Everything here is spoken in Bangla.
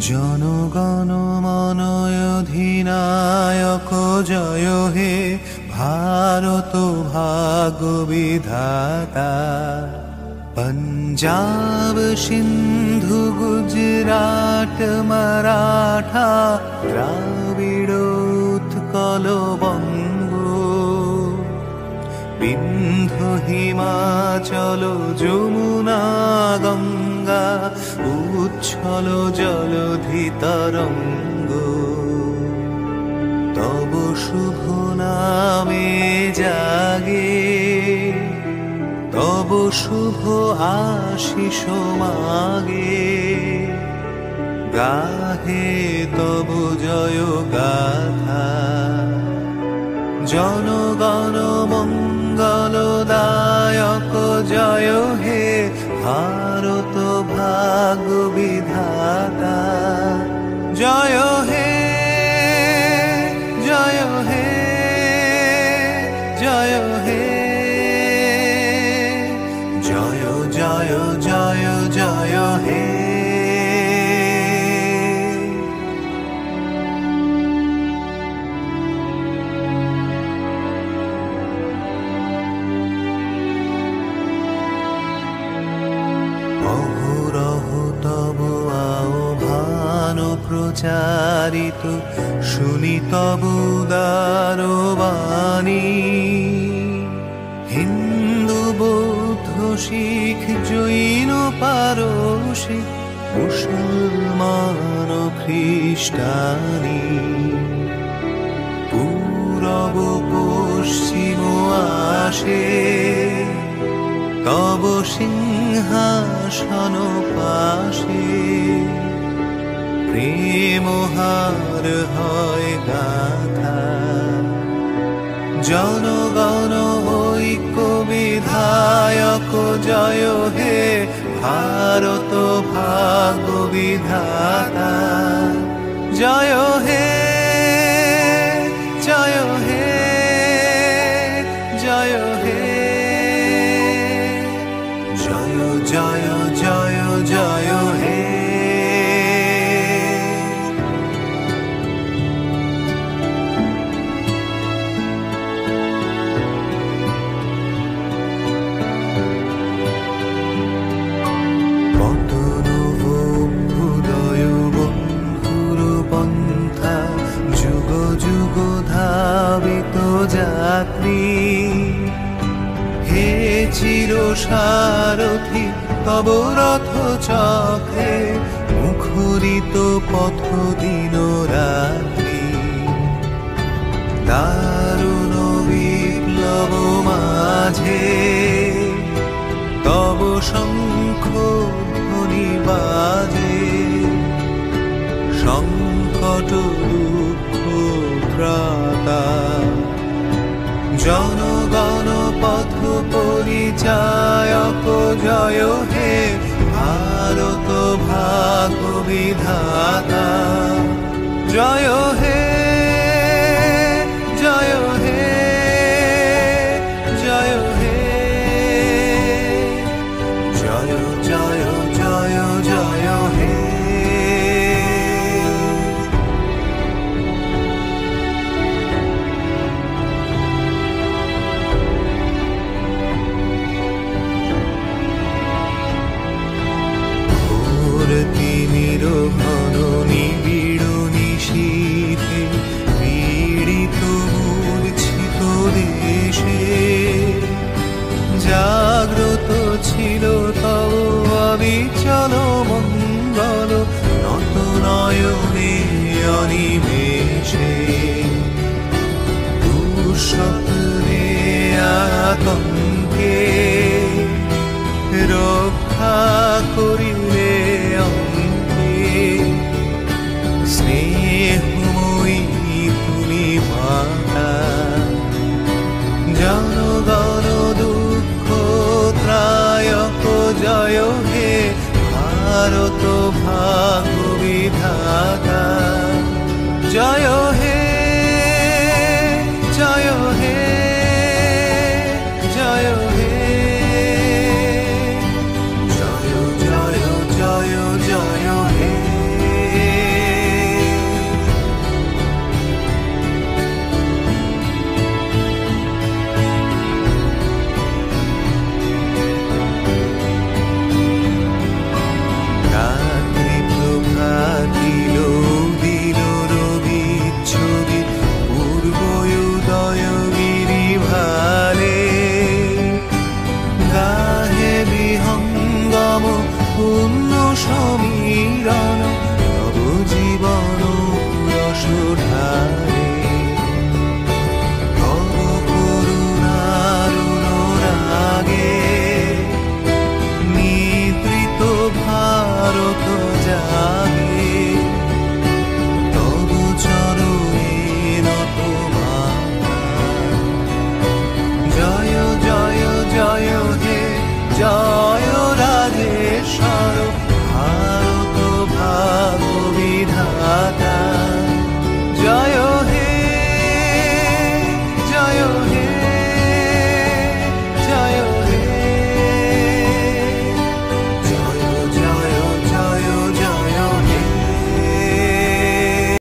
জনগণ মন অধিনায়ক জয় হে ভারত ভাগ্য বিধাতা। পঞ্জাব সিন্ধু গুজরাট মারাঠা দ্রাবিড় উৎকল বঙ্গ, বিন্ধ্য হিমাচল যমুনা গঙ্গা উচ্ছল জলধি তরঙ্গ। তব শুভ নামে জাগে, তব শুভ আশিস মাগে, গাহে তব জয় গাথা। জনগণ মঙ্গলদায়ক জয় হে ভারত ভাগ্য বিধাতা। জয় হে জয় হে জয় হে, জয় জয় জয় জয় হে। অহরহ তব আহ্বান প্রচারিত, শুনি তব উদার বাণী। হিন্দু বৌদ্ধ শিখ জৈন পারসী মুসলমান খ্রিস্টানি, পূরব পশ্চিম আসে তব সিংহাসন পাশে। প্রেম হার হয় গাথা, জনগণ ঐক্য বিধায়ক জয় হে ভারত ভাগ্য বিধাতা। জয় হে জয় হে জয় হে, জয় জয় জয় জয় হে। পতন অভ্যুদয় বন্ধুর পন্থা, যুগ যুগ ধাবিত যাত্রী। হে চির সারথি তব রথ চক্রে মুখরিত পথ দিন রাত্রি। দারুণ বিপ্লব মাঝে তব শঙ্খ ধ্বনি বাজে। সংকট দুঃখ ত্রাতা, জনগণ পথ পরিচায়ক জয় হে ভারত ভাগ্য বিধাতা। জয় হে জয় হে জয় হে, জয় জয় জয় জয় হে। তিমির ঘন নিবিড় নিশীথে পীড়িত মূর্ছিত দেশে, জাগ্রত ছিল তব অবিচল মঙ্গল নত নয়নে অনিমেষে। দুঃস্বপ্নে আতঙ্কে রক্ষা করিলে অন্তে, স্নেহময়ী তুমি মাতা। জনগণ দুঃখ ত্রায়ক জয় হে ভারত ভাগ্য বিধাতা। জয় হে জয় হে জয় হে, জয় জয় জয় জয় হে। পুণ্য সমীরণ তব জীবন রসধারে তব করুণার অনুরাগে নিদ্রিত ভারত জাগে তব চরণে নত মাথা। জয় জয় জয় হে জয়